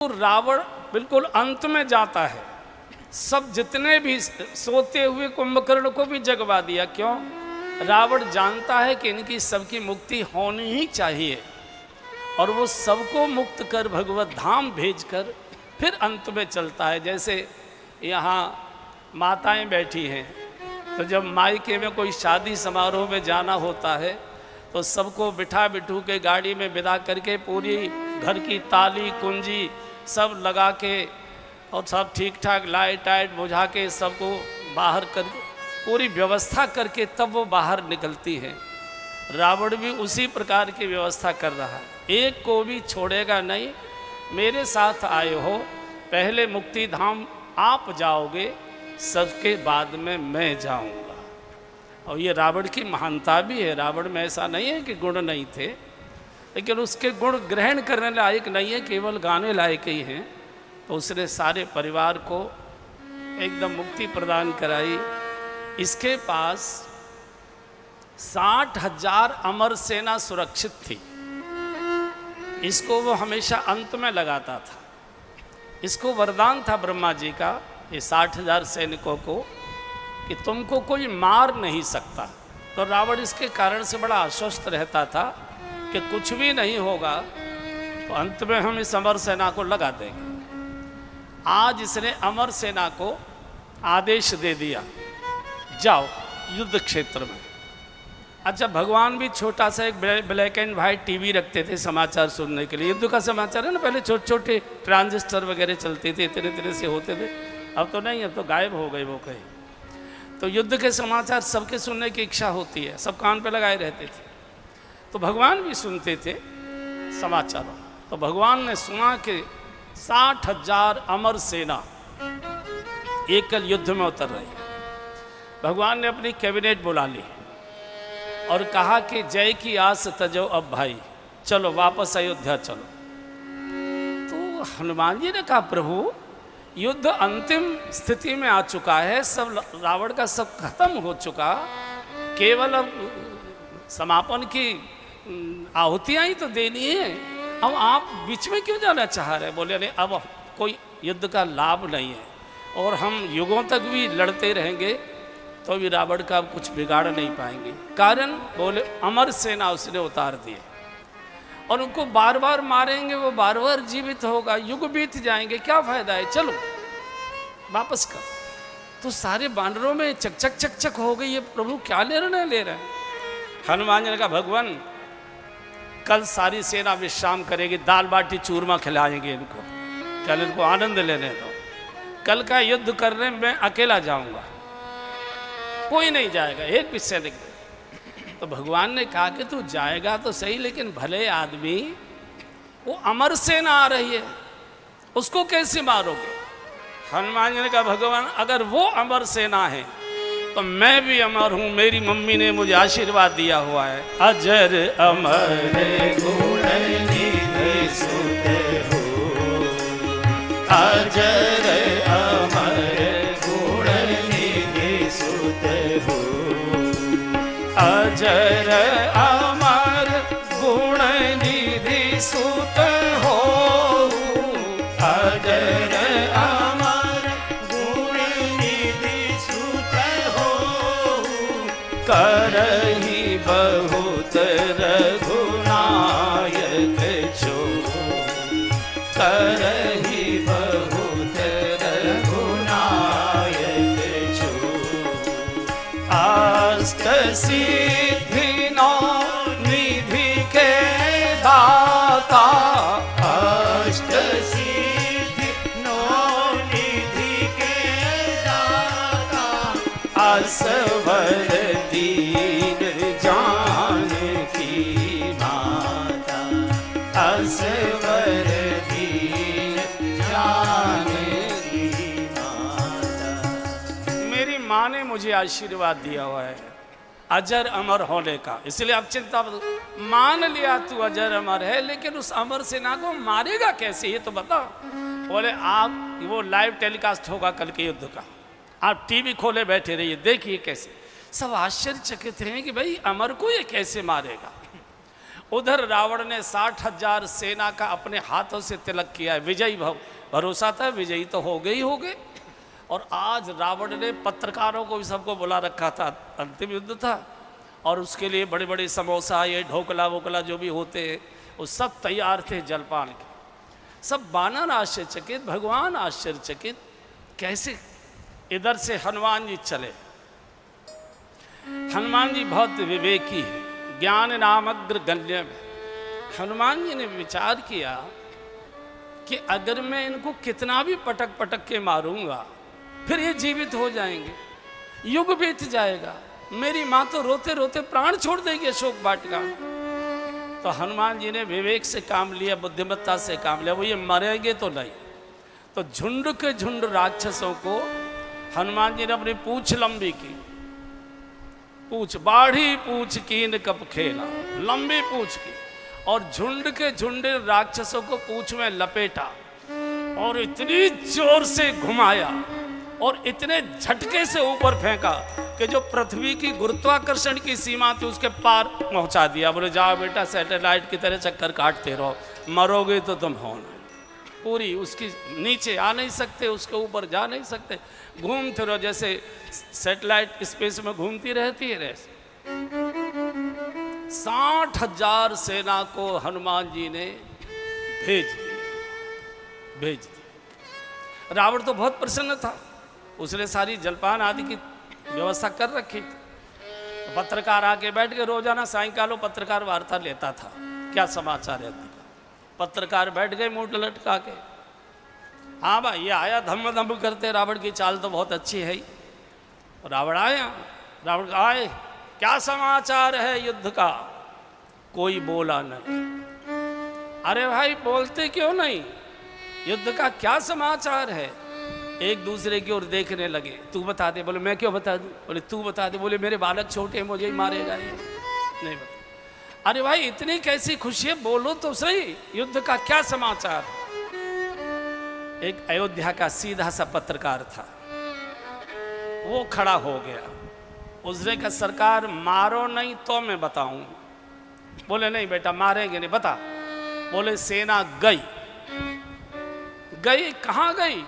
तो रावण बिल्कुल अंत में जाता है। सब जितने भी सोते हुए कुंभकर्ण को भी जगवा दिया। क्यों? रावण जानता है कि इनकी सबकी मुक्ति होनी ही चाहिए और वो सबको मुक्त कर भगवत धाम भेजकर फिर अंत में चलता है। जैसे यहाँ माताएं बैठी हैं तो जब मायके में कोई शादी समारोह में जाना होता है तो सबको बिठा बिठू के गाड़ी में विदा करके पूरी घर की ताली कुंजी सब लगा के और सब ठीक ठाक लाइट टाइट बुझा के सबको बाहर कर पूरी व्यवस्था करके तब वो बाहर निकलती है। रावण भी उसी प्रकार की व्यवस्था कर रहा है। एक को भी छोड़ेगा नहीं। मेरे साथ आए हो, पहले मुक्ति धाम आप जाओगे, सबके बाद में मैं जाऊंगा। और ये रावण की महानता भी है। रावण में ऐसा नहीं है कि गुण नहीं थे, लेकिन उसके गुण ग्रहण करने लायक नहीं है, केवल गाने लायक ही हैं। तो उसने सारे परिवार को एकदम मुक्ति प्रदान कराई। इसके पास 60,000 अमर सेना सुरक्षित थी। इसको वो हमेशा अंत में लगाता था। इसको वरदान था ब्रह्मा जी का, ये 60,000 सैनिकों को, कि तुमको कोई मार नहीं सकता। तो रावण इसके कारण से बड़ा आश्वस्त रहता था कि कुछ भी नहीं होगा, तो अंत में हम इस अमर सेना को लगा देंगे। आज इसने अमर सेना को आदेश दे दिया, जाओ युद्ध क्षेत्र में। अच्छा, भगवान भी छोटा सा एक ब्लैक एंड वाइट टीवी रखते थे समाचार सुनने के लिए। युद्ध का समाचार है ना, पहले छोटे छोटे ट्रांजिस्टर वगैरह चलते थे, इतने इतने से होते थे। अब तो नहीं, अब तो गायब हो गए वो कहीं। तो युद्ध के समाचार सबके सुनने की इच्छा होती है, सब कान पे लगाए रहते थे। तो भगवान भी सुनते थे समाचारों। तो भगवान ने सुना कि 60,000 अमर सेना एकल युद्ध में उतर रही है। भगवान ने अपनी कैबिनेट बुला ली और कहा कि जय की आस तजो अब भाई, चलो वापस अयोध्या चलो। तो हनुमान जी ने कहा, प्रभु युद्ध अंतिम स्थिति में आ चुका है, सब रावण का सब खत्म हो चुका, केवल अब समापन की आहुतियां ही तो देनी है। अब आप बीच में क्यों जाना चाह रहे हैं? बोले नहीं, अब कोई युद्ध का लाभ नहीं है और हम युगों तक भी लड़ते रहेंगे तो भी रावण का कुछ बिगाड़ नहीं पाएंगे। कारण बोले अमर सेना उसने उतार दी और उनको बार बार मारेंगे, वो बार बार जीवित होगा, युग बीत जाएंगे, क्या फायदा है, चलो वापस कर। तो सारे बानरों में चकचक चकचक हो गई है, प्रभु क्या निर्णय ले रहे हैं? हनुमान जी ने कहा, भगवान कल सारी सेना विश्राम करेगी, दाल बाटी चूरमा खिलाएंगे इनको, कल इनको आनंद लेने दो। कल का युद्ध करने में मैं अकेला जाऊंगा, कोई नहीं जाएगा, एक भी सैनिक नहीं। तो भगवान ने कहा कि तू जाएगा तो सही, लेकिन भले आदमी, वो अमर सेना आ रही है, उसको कैसे मारोगे? हनुमान जी ने कहा, भगवान अगर वो अमर सेना है तो मैं भी अमर हूं। मेरी मम्मी ने मुझे आशीर्वाद दिया हुआ है, अजर अमर गुण निधि सुत हो, अजर अमर गुण निधि सुत हो, अजर अमर गुण निधि सुत हो, अजर अमर गुण निधि सुत हो, करहि बहुत रघुनायक छो, करहि बहुत रघुनायक छो, अष्ट सिद्धि नौ निधि के दाता, अष्ट सिद्धि नौ निधि के दाता, असवर दीन जानकी माता, असवर दीन जानकी माता। मेरी माँ ने मुझे आशीर्वाद दिया हुआ है अजर अमर होने का, इसलिए आप चिंता मान लिया तू अजर अमर है, लेकिन उस अमर सेना को मारेगा कैसे ये तो बता। बोले आप, वो लाइव टेलीकास्ट होगा कल के युद्ध का, आप टीवी खोले बैठे रहिए, देखिए कैसे। सब आश्चर्यचकित हैं कि भाई अमर को ये कैसे मारेगा। उधर रावण ने 60,000 सेना का अपने हाथों से तिलक किया है। विजयी भरोसा था, विजयी तो हो गए ही हो गए। और आज रावण ने पत्रकारों को भी सबको बुला रखा था, अंतिम युद्ध था, और उसके लिए बड़े बड़े समोसा, ये ढोकला वोकला जो भी होते हैं वो सब तैयार थे जलपान के। सब वानर आश्चर्यचकित, भगवान आश्चर्यचकित, कैसे। इधर से हनुमान जी चले। हनुमान जी बहुत विवेकी है, ज्ञान नामग्र गण्य में। हनुमान जी ने विचार किया कि अगर मैं इनको कितना भी पटक पटक के मारूंगा फिर ये जीवित हो जाएंगे, युग बीत जाएगा, मेरी माँ तो रोते रोते प्राण छोड़ देगी अशोक वाटिका में। तो हनुमान जी ने विवेक से काम लिया, बुद्धिमत्ता से काम लिया, वो ये मरेंगे तो नहीं। तो झुंड के झुंड राक्षसों को हनुमान जी ने अपनी पूंछ लंबी की, पूंछ बाढ़ी पूंछ कीन कप खेला, लंबी पूंछ की, और झुंड के झुंड राक्षसों को पूंछ में लपेटा और इतनी जोर से घुमाया और इतने झटके से ऊपर फेंका कि जो पृथ्वी की गुरुत्वाकर्षण की सीमा थी उसके पार पहुंचा दिया। बोले जाओ बेटा, सैटेलाइट की तरह चक्कर काटते रहो, मरोगे तो तुम हो ना। पूरी उसकी नीचे आ नहीं सकते, उसके ऊपर जा नहीं सकते, घूमते रहो जैसे सैटेलाइट स्पेस में घूमती रहती है। 60,000 सेना को हनुमान जी ने भेज दी। रावण तो बहुत प्रसन्न था, उसने सारी जलपान आदि की व्यवस्था कर रखी थी। पत्रकार आके बैठ के रोजाना सायंकालों पत्रकार वार्ता लेता था, क्या समाचार है। पत्रकार बैठ गए मुंह लटका के, हाँ भाई ये आया धम धम करते, रावण की चाल तो बहुत अच्छी है ही। रावण आया, रावण आए, क्या समाचार है युद्ध का। कोई बोला नहीं। अरे भाई बोलते क्यों नहीं, युद्ध का क्या समाचार है। एक दूसरे की ओर देखने लगे, तू बता दे। बोले मैं क्यों बता दूं। बोले तू बता दे। बोले मेरे बालक छोटे हैं, मुझे ही मारेगा ये, नहीं बता। अरे भाई इतनी कैसी खुशी है, बोलो तो सही, युद्ध का क्या समाचार। एक अयोध्या का सीधा सा पत्रकार था, वो खड़ा हो गया, उसने कहा सरकार मारो नहीं तो मैं बताऊं। बोले नहीं बेटा मारेंगे नहीं, बता। बोले सेना गई। कहां गई।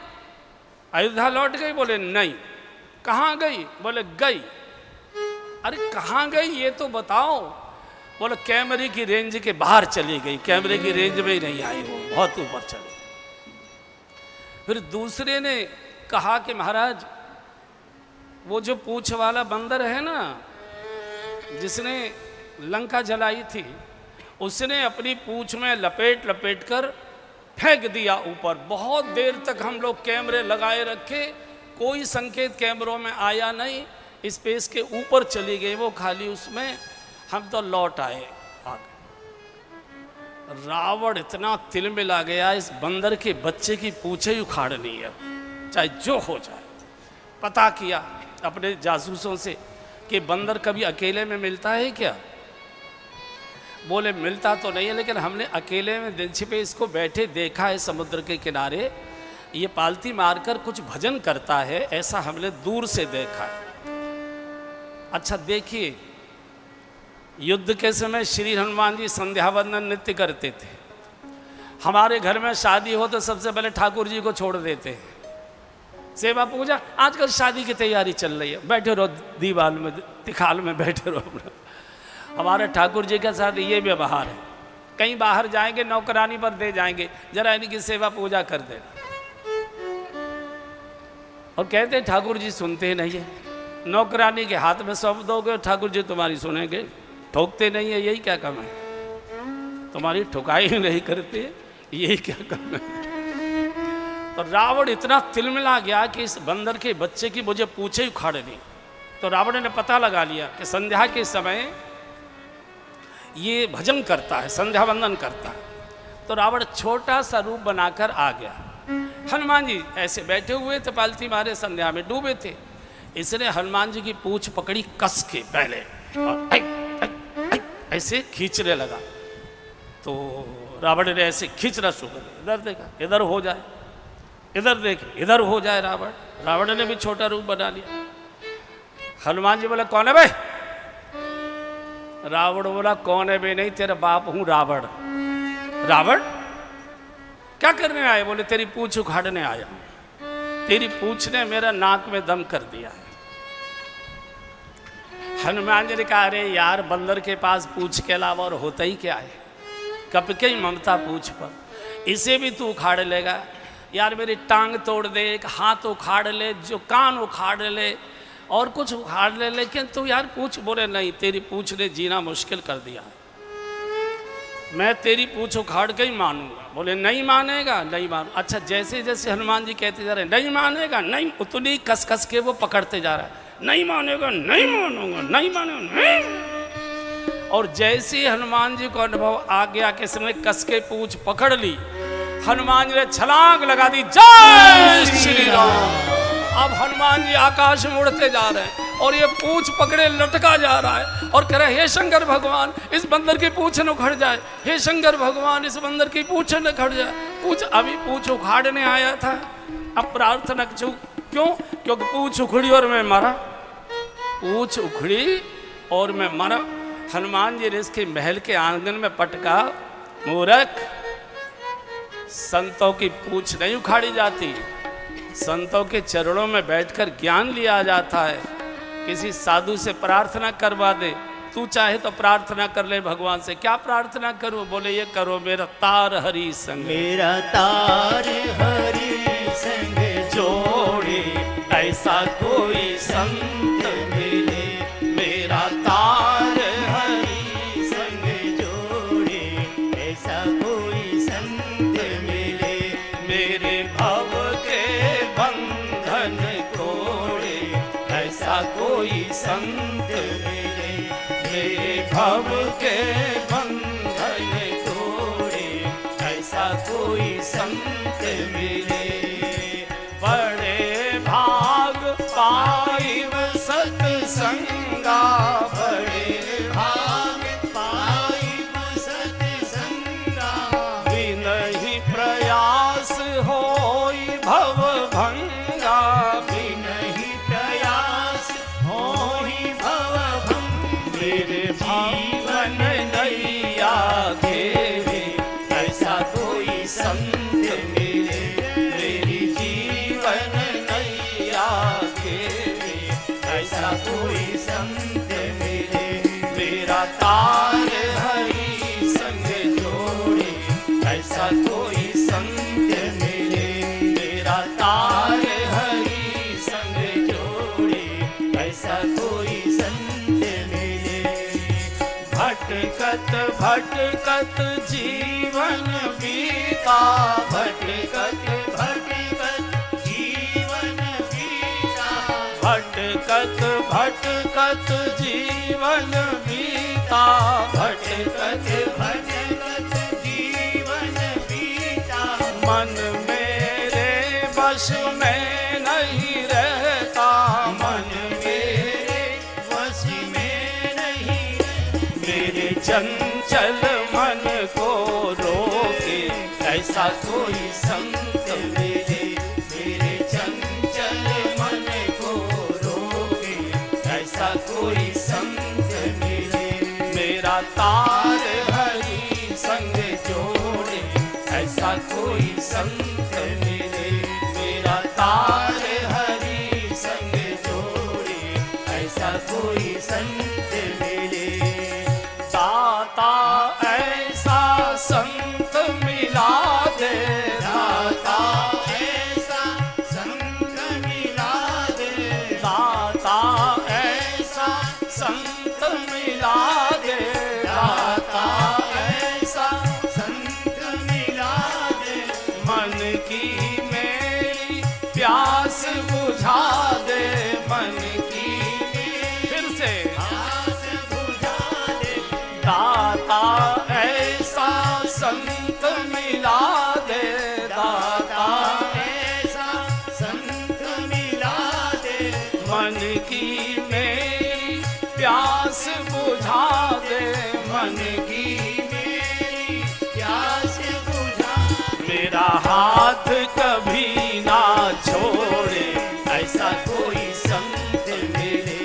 अयोध्या लौट गई। बोले नहीं। कहां गई। बोले गई। अरे कहां गई ये तो बताओ। बोले कैमरे की रेंज के बाहर चली गई, कैमरे की रेंज में ही नहीं आई, वो बहुत ऊपर चली। फिर दूसरे ने कहा कि महाराज वो जो पूंछ वाला बंदर है ना, जिसने लंका जलाई थी, उसने अपनी पूंछ में लपेट लपेट कर फेंक दिया ऊपर। बहुत देर तक हम लोग कैमरे लगाए रखे, कोई संकेत कैमरों में आया नहीं, स्पेस के ऊपर चली गई वो खाली, उसमें हम तो लौट आए आगे। रावण इतना तिल मिला गया, इस बंदर के बच्चे की पूंछे ही उखाड़नी है, चाहे जो हो जाए। पता किया अपने जासूसों से कि बंदर कभी अकेले में मिलता है क्या। बोले मिलता तो नहीं है, लेकिन हमने अकेले में दिन छिपे इसको बैठे देखा है समुद्र के किनारे, ये पालती मारकर कुछ भजन करता है, ऐसा हमने दूर से देखा है। अच्छा देखिए, युद्ध के समय श्री हनुमान जी संध्या वंदन नित्य करते थे। हमारे घर में शादी हो तो सबसे पहले ठाकुर जी को छोड़ देते हैं, सेवा पूजा। आजकल शादी की तैयारी चल रही है, बैठे रहो दीवाल में, तिखाल में बैठे रहो। हमारे ठाकुर जी के साथ ये व्यवहार है, कहीं बाहर जाएंगे नौकरानी पर दे जाएंगे, जरा इनकी सेवा पूजा कर देना। और कहते हैं ठाकुर जी सुनते नहीं है, नौकरानी के हाथ में सौंप दोगे ठाकुर जी तुम्हारी सुनेंगे, ठोकते नहीं है, यही क्या काम है, तुम्हारी ठुकाई नहीं करते, यही क्या काम है। तो रावण इतना तिलमिला गया कि इस बंदर के बच्चे की मुझे पूछे उखाड़नी। तो रावण ने पता लगा लिया कि संध्या के समय ये भजन करता है, संध्या वंदन करता है। तो रावण छोटा सा रूप बनाकर आ गया। हनुमान जी ऐसे बैठे हुए थे, पालती मारे संध्या में डूबे थे। इसने हनुमान जी की पूंछ पकड़ी कस के पहले और ऐसे खींचने लगा। तो रावण ने ऐसे खींचना शुरू कर, इधर देखा इधर हो जाए, इधर देख इधर हो जाए। रावण ने भी छोटा रूप बना लिया। हनुमान जी बोले कौन है भाई, रावण बोला कौन है बे? नहीं तेरा बाप हूं रावण। रावण क्या करने आए? बोले तेरी पूंछ उखाड़ने आया। तेरी पूंछ ने मेरा नाक में दम कर दिया है। हनुमान जी ने कहा अरे यार बंदर के पास पूंछ के अलावा और होता ही क्या है, कब के ममता पूंछ पर, इसे भी तू उखाड़ लेगा? यार मेरी टांग तोड़ दे, एक हाथ उखाड़ ले, जो कान उखाड़ ले और कुछ उखाड़ ले, लेकिन तू यार पूंछ। बोले नहीं, तेरी पूंछ ने जीना मुश्किल कर दिया है, मैं तेरी पूंछ उखाड़ के ही मानूंगा। बोले नहीं मानेगा? नहीं मान। अच्छा जैसे जैसे हनुमान जी कहते जा रहे हैं नहीं मानेगा, नहीं, उतनी कस कस के वो पकड़ते जा रहा है, नहीं मानेगा, नहीं मानूंगा, नहीं मानेगा, नहीं। और जैसे ही हनुमान जी को अनुभव आ गया कि इसने कस के पूंछ पकड़ ली, हनुमान जी ने छलांग लगा दी, जय श्री राम। अब हनुमान जी आकाश में उड़ते जा रहे हैं और ये पूंछ पकड़े लटका जा रहा है और कह रहा है हे शंकर भगवान इस बंदर की पूंछ न उखड़ जाए, हे शंकर भगवान इस बंदर की पूंछ न उखड़ जाए। पूंछ अभी पूंछ उखाड़ने आया था, अब प्रार्थना क्यों? क्योंकि पूंछ उखड़ी और मैं मरा, पूंछ उखड़ी और मैं मरा। हनुमान जी ने इसके महल के आंगन में पटका, मूर्ख, संतों की पूंछ नहीं उखाड़ी जाती, संतों के चरणों में बैठकर ज्ञान लिया जाता है। किसी साधु से प्रार्थना करवा दे, तू चाहे तो प्रार्थना कर ले भगवान से। क्या प्रार्थना करूं? बोले ये करो, मेरा तार हरि संग, मेरा तार हरि संग जोड़े, ऐसा कोई संत मिले, मेरा तार हरि संग जोड़े, ऐसा कोई संत मिले, मेरे भव के बंधन तोड़े, ऐसा कोई संत मिले, मेरे भव के बंधन तोड़े, ऐसा कोई संत मिले। बड़े भाग पाइब सत्संगा, बड़े भाग पाइब सत्संगा, बिनहि प्रयास होई भव भंगा, बिनहि प्रयास होहि भव भंग, मेरे जीवन नैया घेरे, ऐसा कोई संत मिले, मेरी जीवन नैया घेरे, ऐसा कोई संत मिले, मेरा तार हरि संग जोड़े, ऐसा कोई संत मिले, मेरा तार हरि संग जोड़े, ऐसा कोई संत मिले। भटकत भटकत जीवन बीता, भटकत भटकत जीवन बीता, भटकत भटकत जीवन बीता, भटकत भटकत जीवन बीता, मन मेरे वश में नहीं रहता, मन मेरे वश में नहीं, मेरे चंचल मन को रोके, ऐसा कोई संत मिले, मेरे चंचल मन को रोके, ऐसा कोई संत मिले, मेरा तार हरि संग जोड़े, ऐसा कोई संत मिले, मेरा तार हरि संग जोड़े, ऐसा कोई संत मिले। दाता ऐसा संत मिला दे, दाता ऐसा संत मिला दे, दाता ऐसा संत मिला दे, दाता ऐसा संत मिला दे, मन की मेरी प्यास बुझा दे, मन की फिर से आस बुझा दे, दाता ऐसा संत मिला दे, दाता ऐसा संत मिला दे, मन की मेरी प्यास बुझा दे, मन की मेरी प्यास बुझा, मेरा हाथ कभी ना छोड़े, ऐसा कोई संत मिले,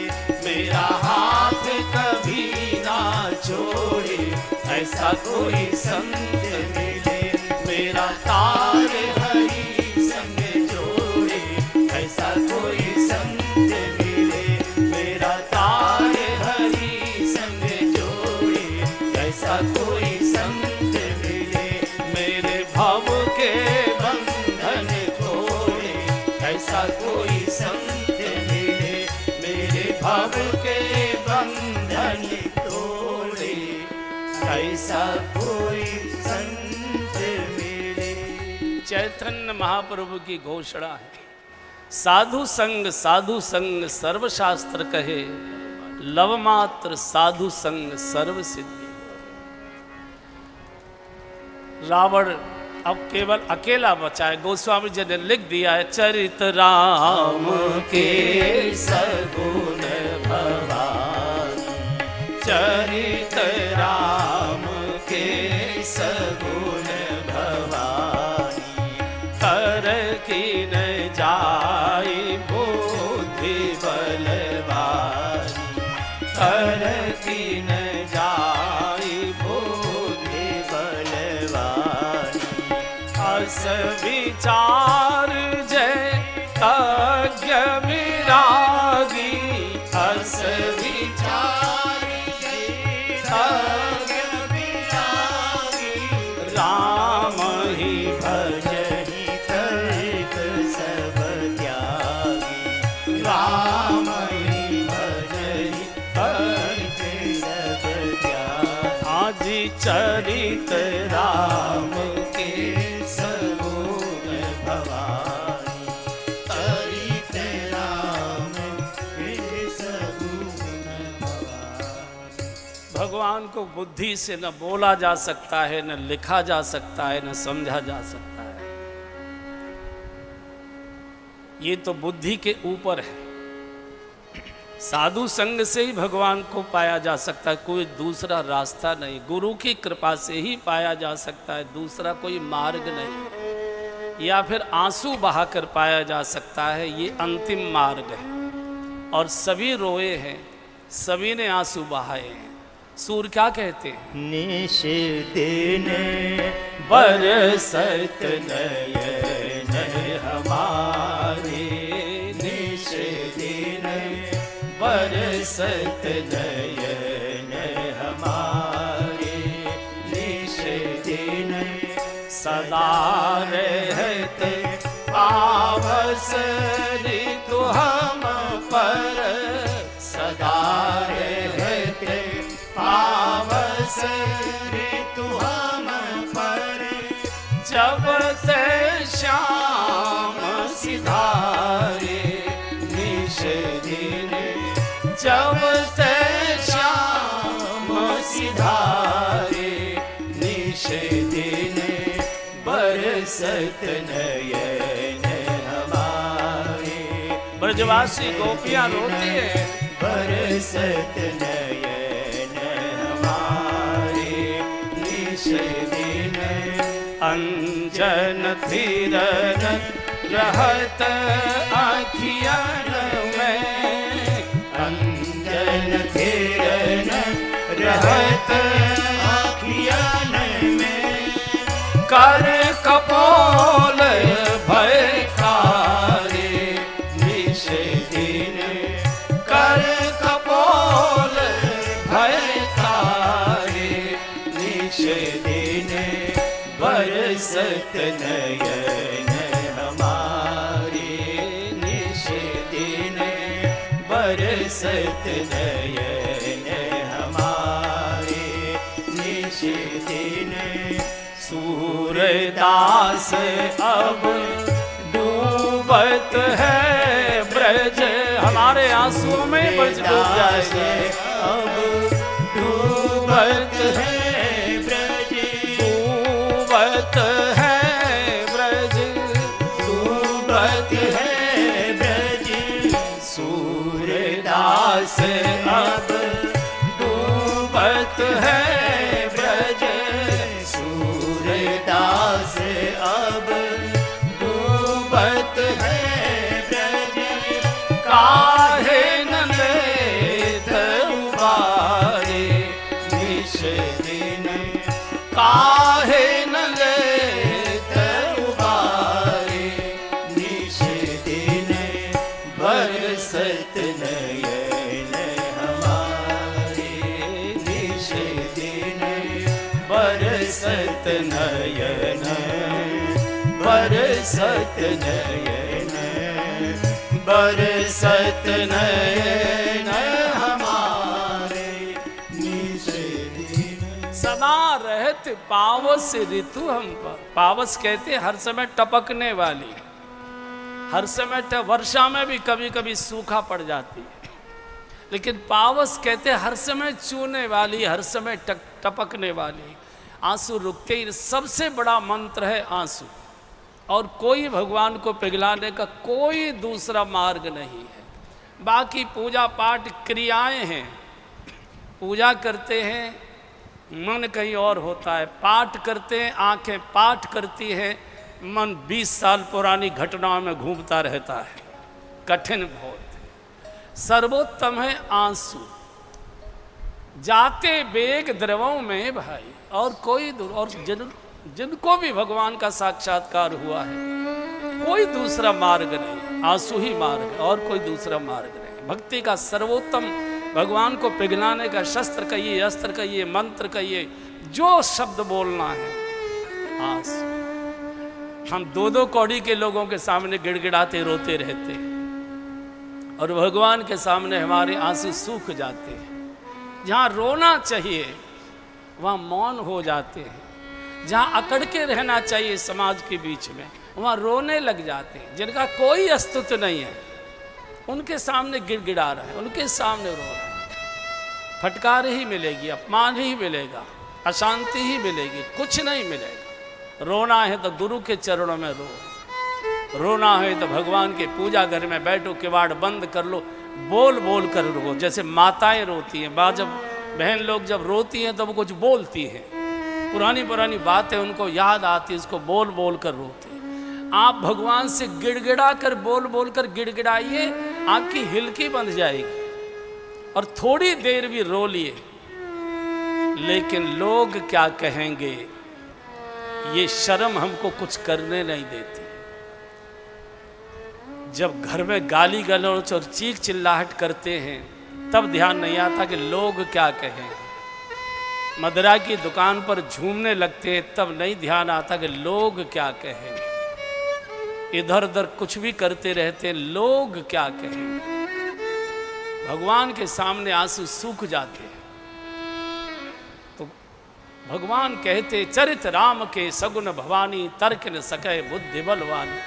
मेरा हाथ कभी ना ऐसा कोई संत मिले मेरा तार हरि संग जोड़े, ऐसा कोई संत मिले मेरा तार हरि संग जोड़े, ऐसा कोई संत मिले मेरे भव के बंधन तोड़े, ऐसा कोई संत मिले मेरे भव के बंधन तोड़े, ऐसा कोई संत मिले। चैतन्य महाप्रभु की घोषणा है, साधु संग सर्वशास्त्र कहे, लव मात्र साधु संग सर्व सिद्धि। रावण अब केवल अकेला बचा है। गोस्वामी जी ने लिख दिया है, चरित राम के सगुण भवानी, चरित राम के सगुण भवानी, कर की न जाई बुद्धि बलवानी, कर की न जाई बुद्धि बलवानी, अस विचार जय तज्ञ विरागी, अस विचार जय तज्ञ विरागी, राम ही भजहि तर्क सब त्यागी, राम ही भजहि तर्क सब त्यागी। आज चरित राम के सगुण भवानी, चरित राम के सगुण भवानी। भगवान को बुद्धि से न बोला जा सकता है, न लिखा जा सकता है, न समझा जा सकता है। ये तो बुद्धि के ऊपर है। साधु संग से ही भगवान को पाया जा सकता है, कोई दूसरा रास्ता नहीं। गुरु की कृपा से ही पाया जा सकता है, दूसरा कोई मार्ग नहीं। या फिर आंसू बहाकर पाया जा सकता है, ये अंतिम मार्ग है। और सभी रोए हैं, सभी ने आंसू बहाए हैं। सूर क्या कहते हैं? निश दिन बरसत नयन हमारे, निश दिन बरसत नयन हमारे, निश दिन सदा रहते आवस ऋतु हम पर, सदा रहते आवस ऋतु हम पर, जब से श्याम सिधारे निश दिन, जब से श्याम सिधारे निश दिन, बरसत नयन हमारे। ब्रजवासी गोपियां रोती हैं, बरसत नयन हमारे निश दिन, अंजन थिरन रहत आँखियन में, अंजन थिरन रहत आँखियन में, कर कपोल भय कारे निश दिन, कर कपोल भय कारे निश दिन, बरसत नयन हमारे निश दिन, बरसत नयन हमारे निश दिन। सूरदास अब डूबत है ब्रज, हमारे आंसुओं में ब्रज डूब जाएगा। अब डूबत है ब्रज, डूबत है ब्रज, डूबत है ब्रज। सूरदास अब डूबत है ब्रज, सूरदास अब डूबत है ब्रज। काहे न लेत उबारे निश दिन, बरसत नयन, बरसत नयन हमारे निज दिन। सदा रहत पावस ऋतु हम पर। पावस कहते हर समय टपकने वाली, हर समय वर्षा में भी कभी कभी सूखा पड़ जाती है, लेकिन पावस कहते हर समय चूने वाली, हर समय टपकने वाली, आंसू रुकते ही। सबसे बड़ा मंत्र है आंसू, और कोई भगवान को पिघलाने का कोई दूसरा मार्ग नहीं है। बाकी पूजा पाठ क्रियाएं हैं, पूजा करते हैं मन कहीं और होता है, पाठ करते हैं आंखें पाठ करती हैं, मन 20 साल पुरानी घटनाओं में घूमता रहता है। कठिन बहुत। सर्वोत्तम है आंसू, जाते बेग द्रवों में भाई, और कोई और जिनको भी भगवान का साक्षात्कार हुआ है कोई दूसरा मार्ग नहीं, आंसू ही मार्ग है, और कोई दूसरा मार्ग नहीं। भक्ति का सर्वोत्तम, भगवान को पिघलाने का शस्त्र कहिए, अस्त्र कहिए, मंत्र कहिए, जो शब्द बोलना है आंसू। हम 2-2 कौड़ी के लोगों के सामने गिड़गिड़ाते रोते रहते हैं, और भगवान के सामने हमारे आंसू सूख जाते हैं। जहाँ रोना चाहिए वहाँ मौन हो जाते हैं, जहाँ अकड़ के रहना चाहिए समाज के बीच में वहाँ रोने लग जाते हैं। जिनका कोई अस्तित्व नहीं है उनके सामने गिड़गिड़ा रहा है, उनके सामने रो रहा है। फटकार ही मिलेगी, अपमान ही मिलेगा, अशांति ही मिलेगी, कुछ नहीं मिलेगा। रोना है तो गुरु के चरणों में रो, रोना है तो भगवान के पूजा घर में बैठो, किवाड़ बंद कर लो, बोल बोल कर रो। जैसे माताएं रोती हैं, जब बहन लोग जब रोती हैं तो वो कुछ बोलती हैं, पुरानी पुरानी बातें उनको याद आती है, उसको बोल बोल कर रोती हैं। आप भगवान से गिड़गिड़ा कर, बोल बोल कर गिड़गिड़ाइए, आपकी हिलकी बंध जाएगी, और थोड़ी देर भी रो लिए। लेकिन लोग क्या कहेंगे, ये शर्म हमको कुछ करने नहीं देती। जब घर में गाली गलौच और चीख चिल्लाहट करते हैं तब ध्यान नहीं आता कि लोग क्या कहें। मदिरा की दुकान पर झूमने लगते हैं तब नहीं ध्यान आता कि लोग क्या कहें। इधर उधर कुछ भी करते रहते हैं, लोग क्या कहें। भगवान के सामने आंसू सूख जाते हैं। तो भगवान कहते, चरित राम के सगुन भवानी, तर्क न सके बुद्धि बलवानी।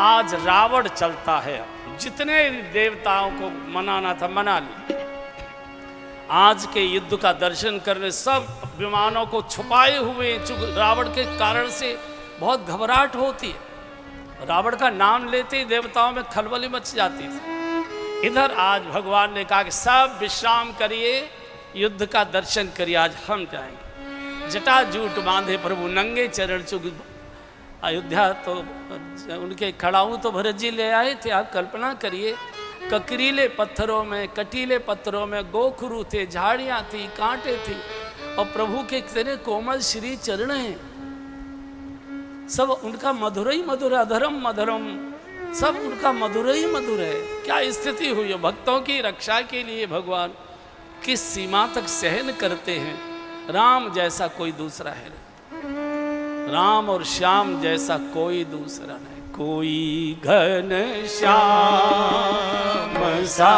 आज रावण चलता है, जितने देवताओं को मनाना था मना ली। आज के युद्ध का दर्शन करने सब विमानों को छुपाए हुए, रावण के कारण से बहुत घबराहट होती है। रावण का नाम लेते ही देवताओं में खलबली मच जाती थी। इधर आज भगवान ने कहा कि सब विश्राम करिए, युद्ध का दर्शन करिए, आज हम जाएंगे। जटाजूट बांधे प्रभु नंगे चरण चुग अयोध्या, तो उनके खड़ाऊ तो भरत जी ले आए थे। आप कल्पना करिए, ककरीले पत्थरों में, कटीले पत्थरों में गोखरू थे, झाड़ियाँ थी, कांटे थी, और प्रभु के इतने कोमल श्री चरण हैं। सब उनका मधुर ही मधुर, अधरम मधुरम, सब उनका मधुर ही मधुर है। क्या स्थिति हुई है। भक्तों की रक्षा के लिए भगवान किस सीमा तक सहन करते हैं। राम जैसा कोई दूसरा है नहीं, राम और श्याम जैसा कोई दूसरा नहीं। कोई घन श्याम सा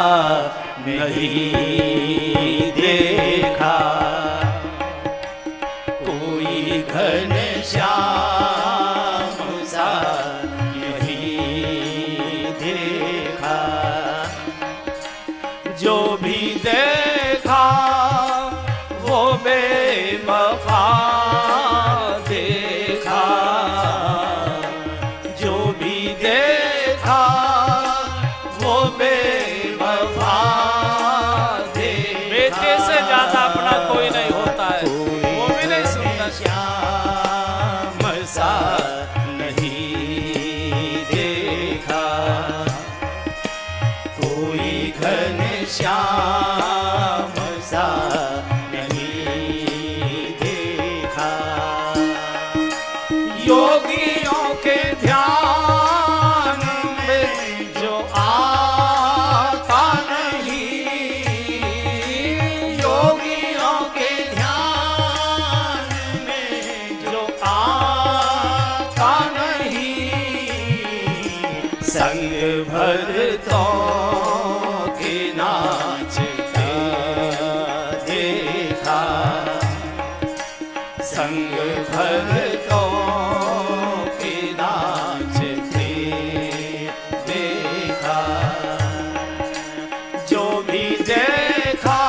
नहीं देखा, कोई घन श्याम सा नहीं देखा। जो भी देखा वो बेवफा देखा, जो भी देखा वो बेवफा देखा। बेटे से ज्यादा अपना कोई नहीं होता है, वो भी नहीं सुनता। श्याम सा नहीं देखा, कोई घन श्याम सा नहीं देखा। योगियों के ध्यान में जो आता नहीं, योगियों के ध्यान में जो आता नहीं, संग भरतों के नाचते देखा, संग भरतों के नाचते देखा, जो भी देखा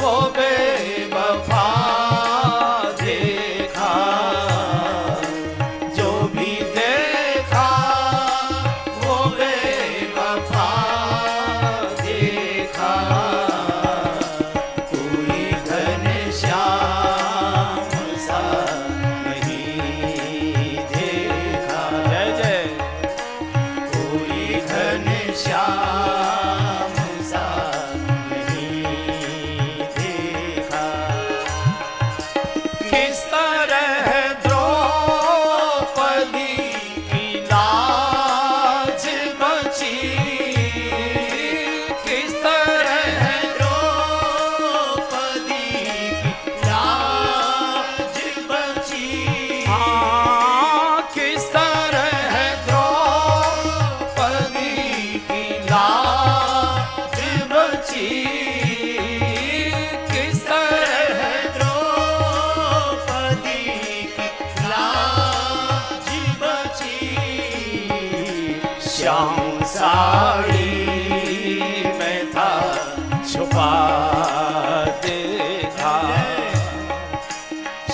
वो बेवफा देखा, जो भी देखा वो बेवफा देखा, कोई घनश्याम सा नहीं देखा। जय जय। कोई घनश्याम सा नहीं देखा। किस तरह द्रौपदी की लाज बची, किस तरह द्रौपदी की लाज बची, हाँ, किस तरह द्रौपदी की लाज बची, किस तरह द्रौपदी की लाज बची। श्याम साड़ी में था छुपा देखा,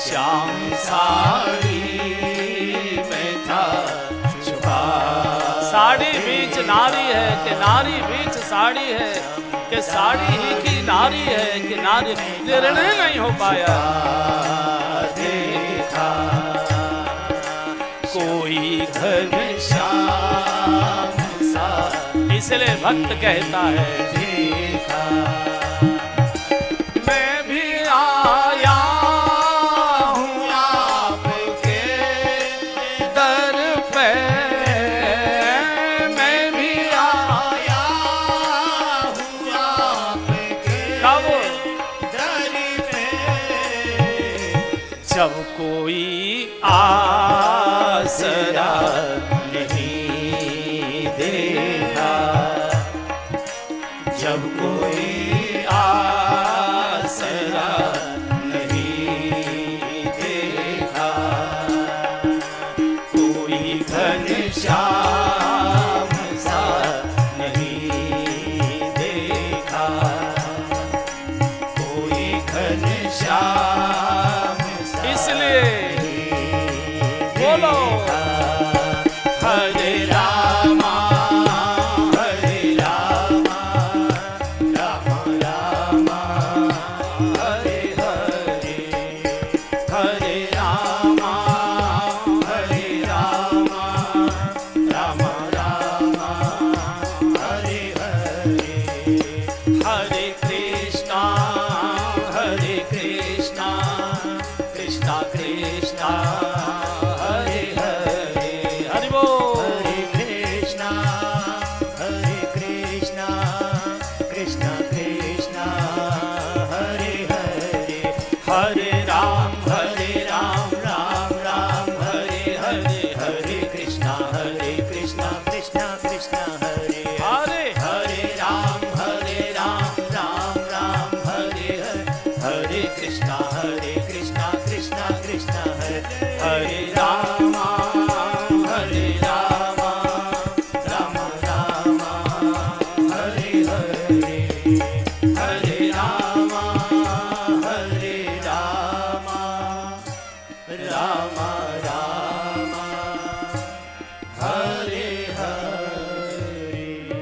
श्याम साड़ी में था छुपा। साड़ी बीच नारी है कि नारी बीच साड़ी है, कि साड़ी ही की नारी है कि नारी निर्णय नहीं हो पाया। देखा कोई घनश्याम सा इसलिए भक्त कहता है देखा। मैं भी आया हूँ आपके दर पे, मैं भी आया हूँ आपके कब दर पे। जब कोई आसरा नहीं देखा, जब कोई आसरा नहीं देखा, कोई घनश्याम सा नहीं देखा, कोई घनश्याम सा इसलिए बोलो हरे रामा हरे रामा, रामा रामा हरे हरे, हरे रामा हरे रामा, रामा रामा हरे हरे, हरे कृष्णा कृष्णा कृष्णा हरे हरे, हरि बोल। हरे कृष्णा कृष्णा कृष्णा हरे हरे, हरे राम राम राम हरे हरे, हरे कृष्णा कृष्णा कृष्णा हरे हरे हरे राम राम राम हरे हरे, हरे कृष्णा